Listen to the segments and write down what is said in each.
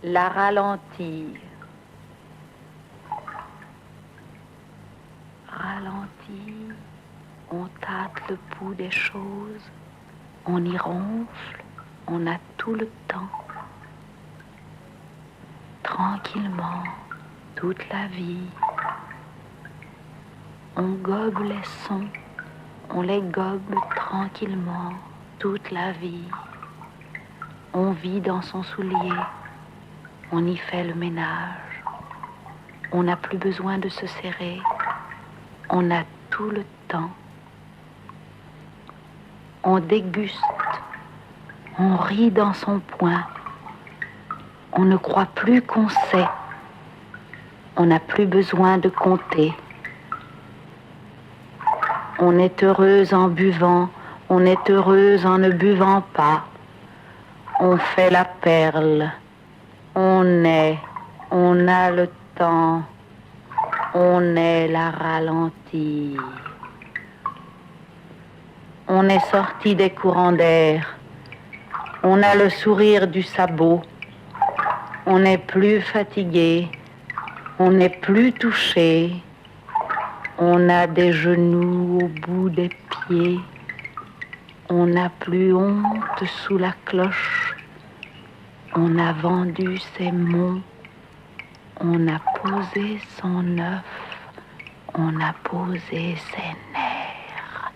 La ralentir. Ralentir, on tâte le pouls des choses, on y ronfle, on a tout le temps. Tranquillement, toute la vie. On gobe les sons, on les gobe tranquillement, toute la vie. On vit dans son soulier, on y fait le ménage. On n'a plus besoin de se serrer, on a tout le temps. On déguste, on rit dans son poing. On ne croit plus qu'on sait. On n'a plus besoin de compter. On est heureuse en buvant, on est heureuse en ne buvant pas. On fait la perle, on a le temps, on est la ralentie. On est sorti des courants d'air, on a le sourire du sabot, on n'est plus fatigué, on n'est plus touché, on a des genoux au bout des pieds, on n'a plus honte sous la cloche, on a vendu ses mots, on a posé son œuf, on a posé ses nerfs.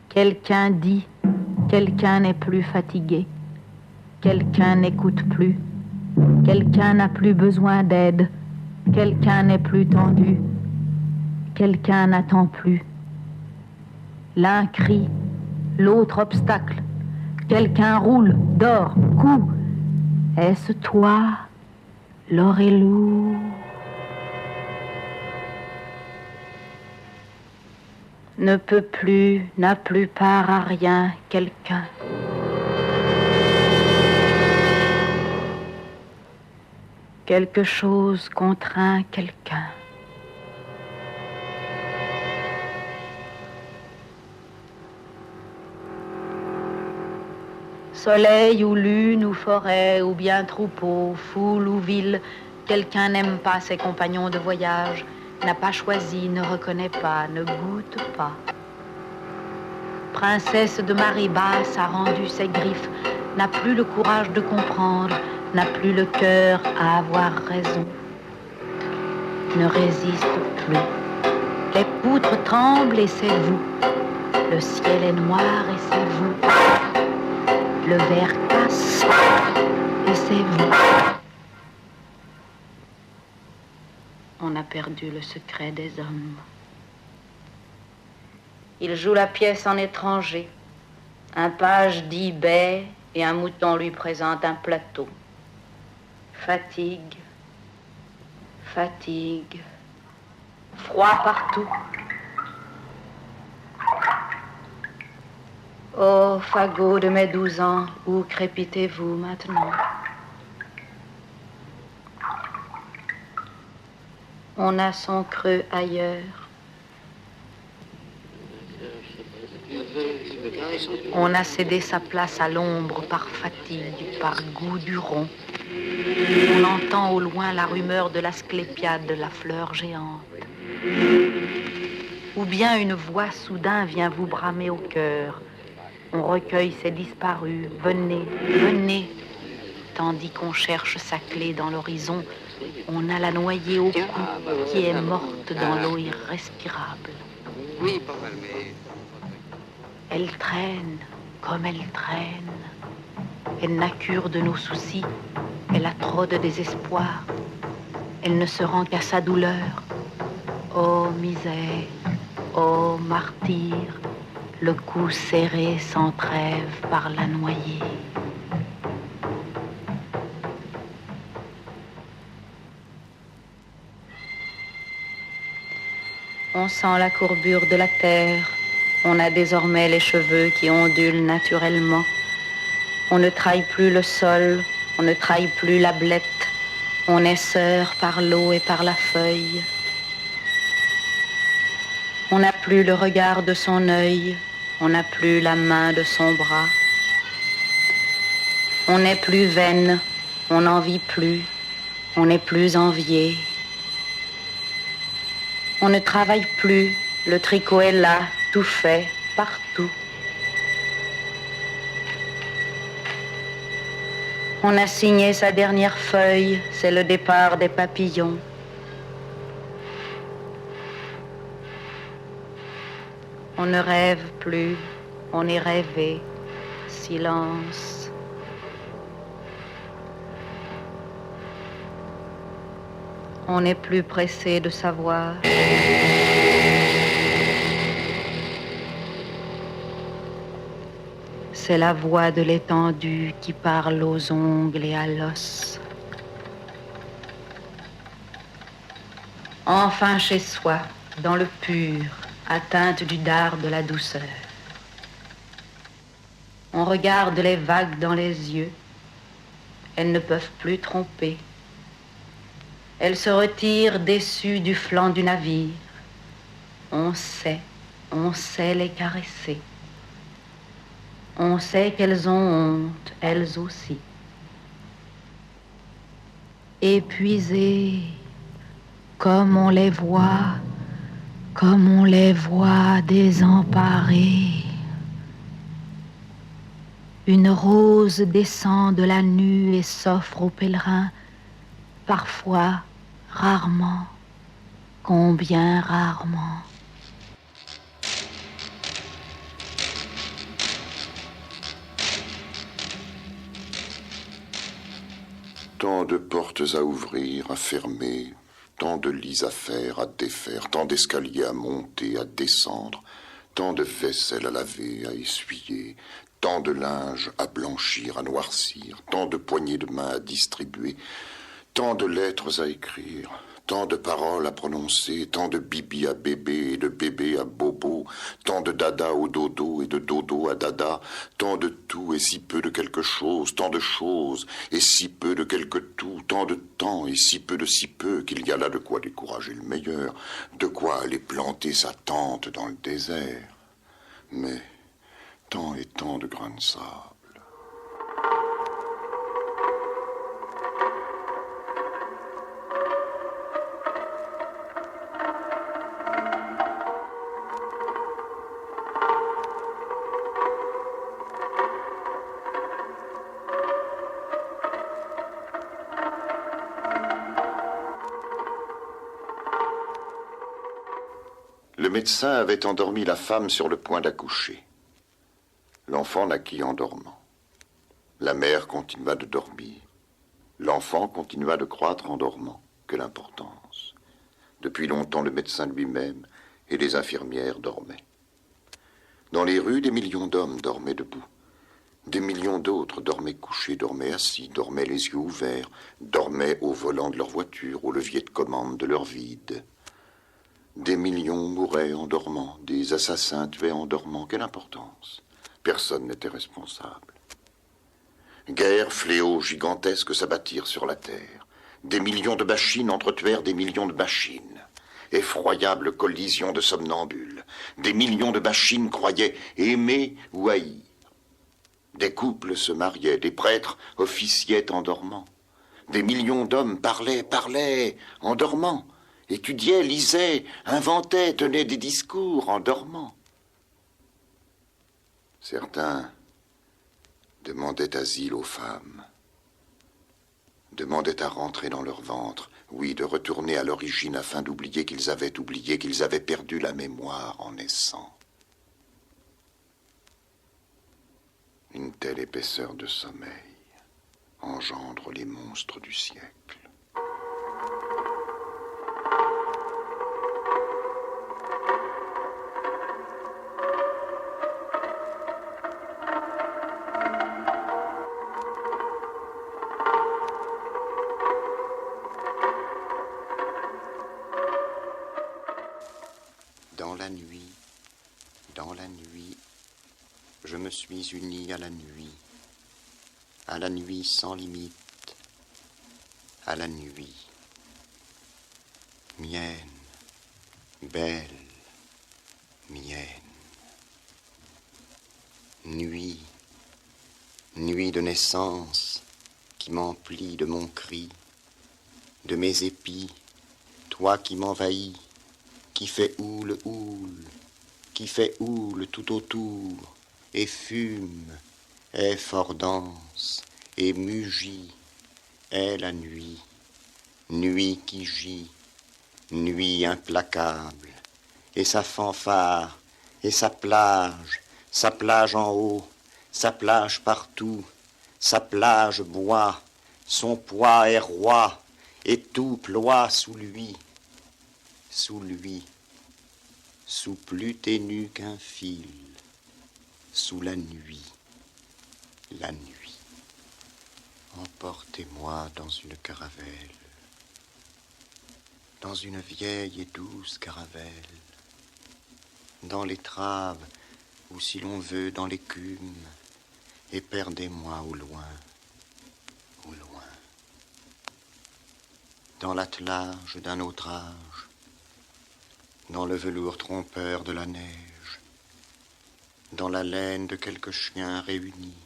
Quelqu'un dit, quelqu'un n'est plus fatigué, quelqu'un n'écoute plus, quelqu'un n'a plus besoin d'aide, quelqu'un n'est plus tendu, quelqu'un n'attend plus. L'un crie, l'autre obstacle, quelqu'un roule, dort, coud. Est-ce toi, l'orelou? Ne peut plus, n'a plus part à rien, quelqu'un. Quelque chose contraint quelqu'un. Soleil ou lune ou forêt ou bien troupeau, foule ou ville, quelqu'un n'aime pas ses compagnons de voyage, n'a pas choisi, ne reconnaît pas, ne goûte pas. Princesse de marée basse a rendu ses griffes, n'a plus le courage de comprendre, n'a plus le cœur à avoir raison, ne résiste plus. Les poutres tremblent et c'est vous, le ciel est noir et c'est vous. Le verre casse, et c'est vous. On a perdu le secret des hommes. Il joue la pièce en étranger. Un page dit baie et un mouton lui présente un plateau. Fatigue, fatigue, froid partout. Oh, fagot de mes 12 ans, où crépitez-vous maintenant? On a son creux ailleurs. On a cédé sa place à l'ombre par fatigue, par goût du rond. On entend au loin la rumeur de l'asclépiade, la fleur géante. Ou bien une voix soudain vient vous bramer au cœur. On recueille ses disparus, venez, venez. Tandis qu'on cherche sa clé dans l'horizon, on a la noyée au cou qui est morte dans l'eau irrespirable. Oui, pas mal, mais... Elle traîne comme elle traîne. Elle n'a cure de nos soucis, elle a trop de désespoir. Elle ne se rend qu'à sa douleur. Ô misère, ô martyr, le cou serré sans trêve par la noyée. On sent la courbure de la terre. On a désormais les cheveux qui ondulent naturellement. On ne trahit plus le sol, on ne trahit plus la blette. On est sœurs par l'eau et par la feuille. On n'a plus le regard de son œil, on n'a plus la main de son bras. On n'est plus vaine, on n'en vit plus, on n'est plus envié. On ne travaille plus, le tricot est là, tout fait, partout. On a signé sa dernière feuille, c'est le départ des papillons. On ne rêve plus, on est rêvé, silence. On n'est plus pressé de savoir. C'est la voix de l'étendue qui parle aux ongles et à l'os. Enfin chez soi, dans le pur, atteinte du dard de la douceur. On regarde les vagues dans les yeux. Elles ne peuvent plus tromper. Elles se retirent déçues du flanc du navire. On sait les caresser. On sait qu'elles ont honte, elles aussi. Épuisées, comme on les voit désemparées. Une rose descend de la nue et s'offre aux pèlerins, parfois, rarement, combien rarement. Tant de portes à ouvrir, à fermer, tant de lits à faire, à défaire, tant d'escaliers à monter, à descendre, tant de vaisselle à laver, à essuyer, tant de linge à blanchir, à noircir, tant de poignées de main à distribuer, tant de lettres à écrire, tant de paroles à prononcer, tant de bibi à bébé et de bébé à bobo, tant de dada au dodo et de dodo à dada, tant de tout et si peu de quelque chose, tant de choses et si peu de quelque tout, tant de temps et si peu de si peu qu'il y a là de quoi décourager le meilleur, de quoi aller planter sa tente dans le désert. Mais tant et tant de grains de sable. Le médecin avait endormi la femme sur le point d'accoucher. L'enfant naquit en dormant. La mère continua de dormir. L'enfant continua de croître en dormant. Quelle importance. Depuis longtemps, le médecin lui-même et les infirmières dormaient. Dans les rues, des millions d'hommes dormaient debout. Des millions d'autres dormaient couchés, dormaient assis, dormaient les yeux ouverts, dormaient au volant de leur voiture, au levier de commande de leur vide. Des millions mouraient en dormant, des assassins tuaient en dormant. Quelle importance. Personne n'était responsable. Guerre, fléaux gigantesques s'abattirent sur la terre. Des millions de machines entretuèrent des millions de machines. Effroyable collision de somnambules. Des millions de machines croyaient aimer ou haïr. Des couples se mariaient, des prêtres officiaient en dormant. Des millions d'hommes parlaient en dormant. Étudiaient, lisaient, inventaient, tenaient des discours en dormant. Certains demandaient asile aux femmes, demandaient à rentrer dans leur ventre, oui, de retourner à l'origine afin d'oublier qu'ils avaient oublié, qu'ils avaient perdu la mémoire en naissant. Une telle épaisseur de sommeil engendre les monstres du siècle. Dans la nuit, je me suis uni à la nuit sans limite, à la nuit. Mienne, belle, mienne. Nuit, nuit. nuit de naissance qui m'emplit de mon cri, de mes épis, toi qui m'envahis, qui fait houle, qui fait houle tout autour, et fume, est fort dense, et mugit, est la nuit, nuit qui gît, nuit implacable, et sa fanfare, et sa plage en haut, sa plage partout, sa plage boit, son poids est roi, et tout ploie sous lui, sous plus ténu qu'un fil, sous la nuit. Emportez-moi dans une caravelle, dans une vieille et douce caravelle, dans l'étrave, ou si l'on veut dans l'écume, et perdez-moi au loin, dans l'attelage d'un autre âge, dans le velours trompeur de la neige, dans la laine de quelques chiens réunis,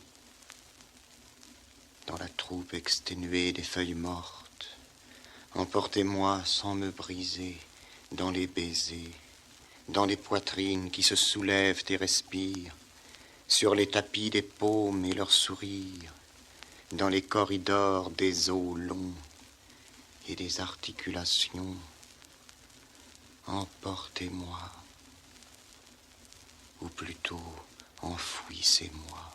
dans la troupe exténuée des feuilles mortes. Emportez-moi sans me briser dans les baisers, dans les poitrines qui se soulèvent et respirent, sur les tapis des paumes et leurs sourires, dans les corridors des os longs et des articulations. Emportez-moi, ou plutôt enfouissez-moi.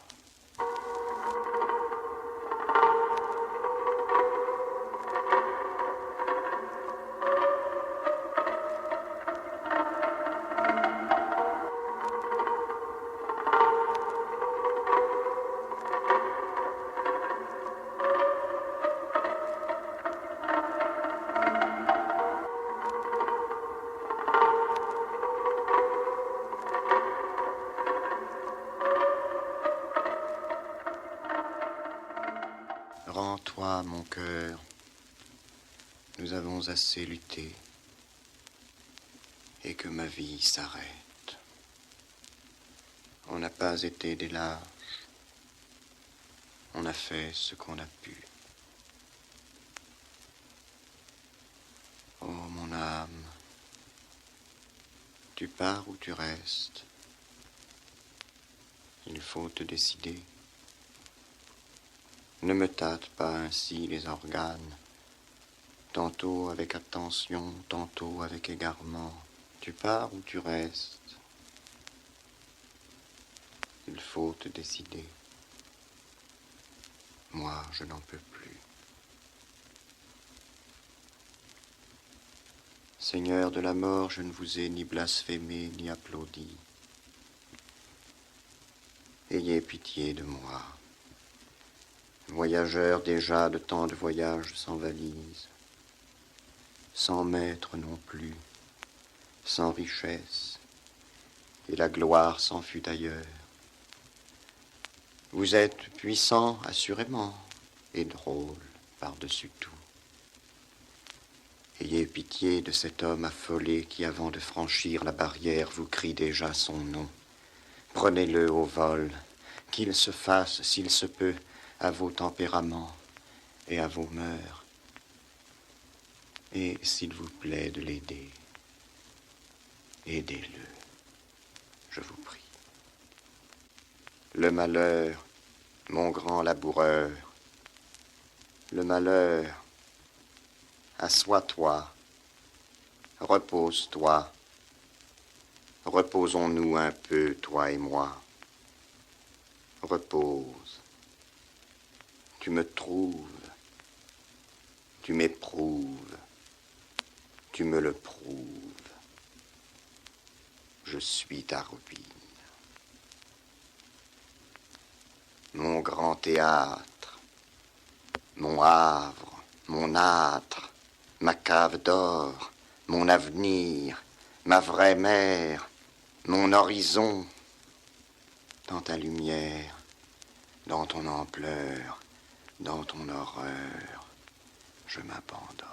Rends-toi, mon cœur, nous avons assez lutté, et que ma vie s'arrête. On n'a pas été des lâches, on a fait ce qu'on a pu. Oh, mon âme, tu pars ou tu restes? Il faut te décider. Ne me tâte pas ainsi les organes, tantôt avec attention, tantôt avec égarement. Tu pars ou tu restes? Il faut te décider. Moi, je n'en peux plus. Seigneur de la mort, je ne vous ai ni blasphémé, ni applaudi. Ayez pitié de moi. Voyageur déjà de tant de voyages sans valise, sans maître non plus, sans richesse, et la gloire s'en fut ailleurs. Vous êtes puissant, assurément, et drôle par-dessus tout. Ayez pitié de cet homme affolé qui, avant de franchir la barrière, vous crie déjà son nom. Prenez-le au vol, qu'il se fasse, s'il se peut, à vos tempéraments et à vos mœurs. Et s'il vous plaît de l'aider, aidez-le, je vous prie. Le malheur, mon grand laboureur, le malheur, assois-toi, repose-toi, reposons-nous un peu, toi et moi. Repose. Tu me trouves, tu m'éprouves, tu me le prouves. Je suis ta ruine. Mon grand théâtre, mon havre, mon âtre, ma cave d'or, mon avenir, ma vraie mère, mon horizon, dans ta lumière, dans ton ampleur, dans ton horreur, je m'abandonne.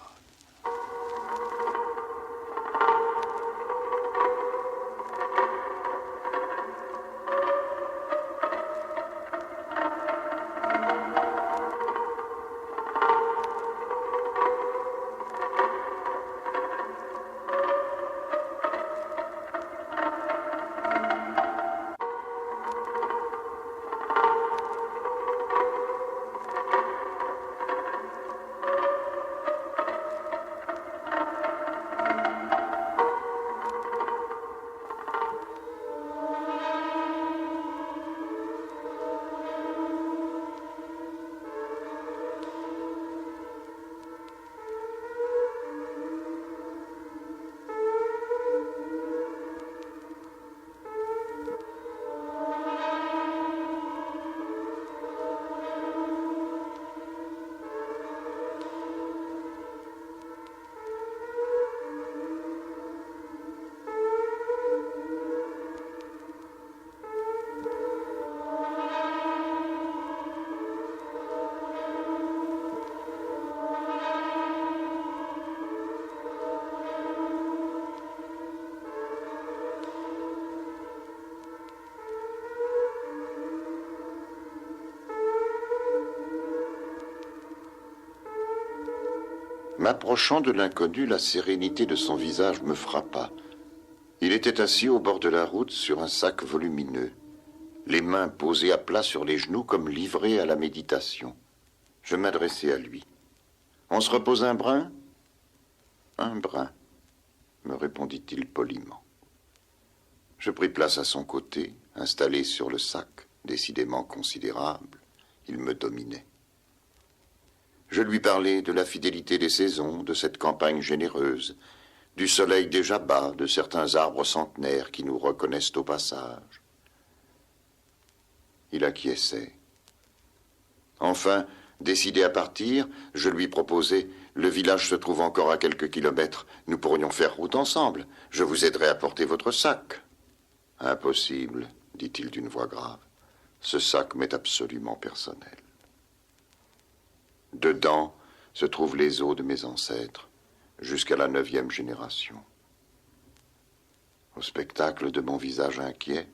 M'approchant de l'inconnu, la sérénité de son visage me frappa. Il était assis au bord de la route sur un sac volumineux, les mains posées à plat sur les genoux comme livré à la méditation. Je m'adressai à lui. « On se repose un brin ?»« Un brin, » me répondit-il poliment. Je pris place à son côté, installé sur le sac, décidément considérable. Il me dominait. Je lui parlai de la fidélité des saisons, de cette campagne généreuse, du soleil déjà bas, de certains arbres centenaires qui nous reconnaissent au passage. Il acquiesçait. Enfin, décidé à partir, je lui proposai « Le village se trouve encore à quelques kilomètres. Nous pourrions faire route ensemble. Je vous aiderai à porter votre sac. »« Impossible, » dit-il d'une voix grave. « Ce sac m'est absolument personnel. Dedans se trouvent les os de mes ancêtres, jusqu'à la 9e génération. » Au spectacle de mon visage inquiet,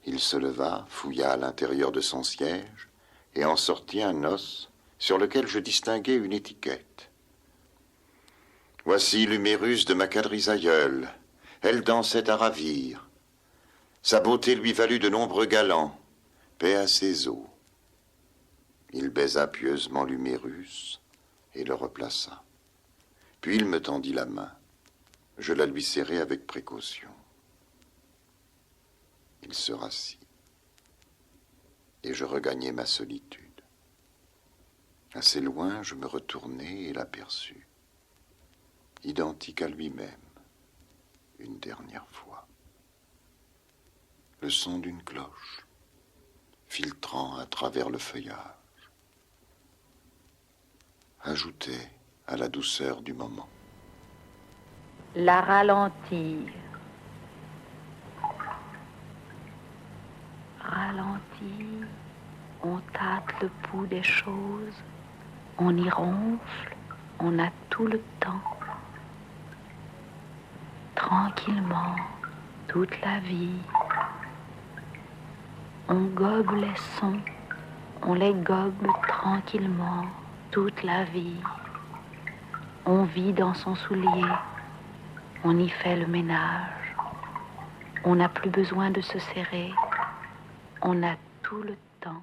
il se leva, fouilla à l'intérieur de son siège et en sortit un os sur lequel je distinguai une étiquette. « Voici l'humérus de ma quadrisailleule. Elle dansait à ravir. Sa beauté lui valut de nombreux galants. Paix à ses os. » Il baisa pieusement l'humérus et le replaça. Puis il me tendit la main. Je la lui serrai avec précaution. Il se rassit. Et je regagnai ma solitude. Assez loin, je me retournai et l'aperçus. Identique à lui-même, une dernière fois. Le son d'une cloche, filtrant à travers le feuillage, ajoutait à la douceur du moment. La ralentir. Ralentir, on tâte le pouls des choses, on y ronfle, on a tout le temps. Tranquillement, toute la vie. On gobe les sons, on les gobe tranquillement, toute la vie. On vit dans son soulier, on y fait le ménage. On n'a plus besoin de se serrer, on a tout le temps.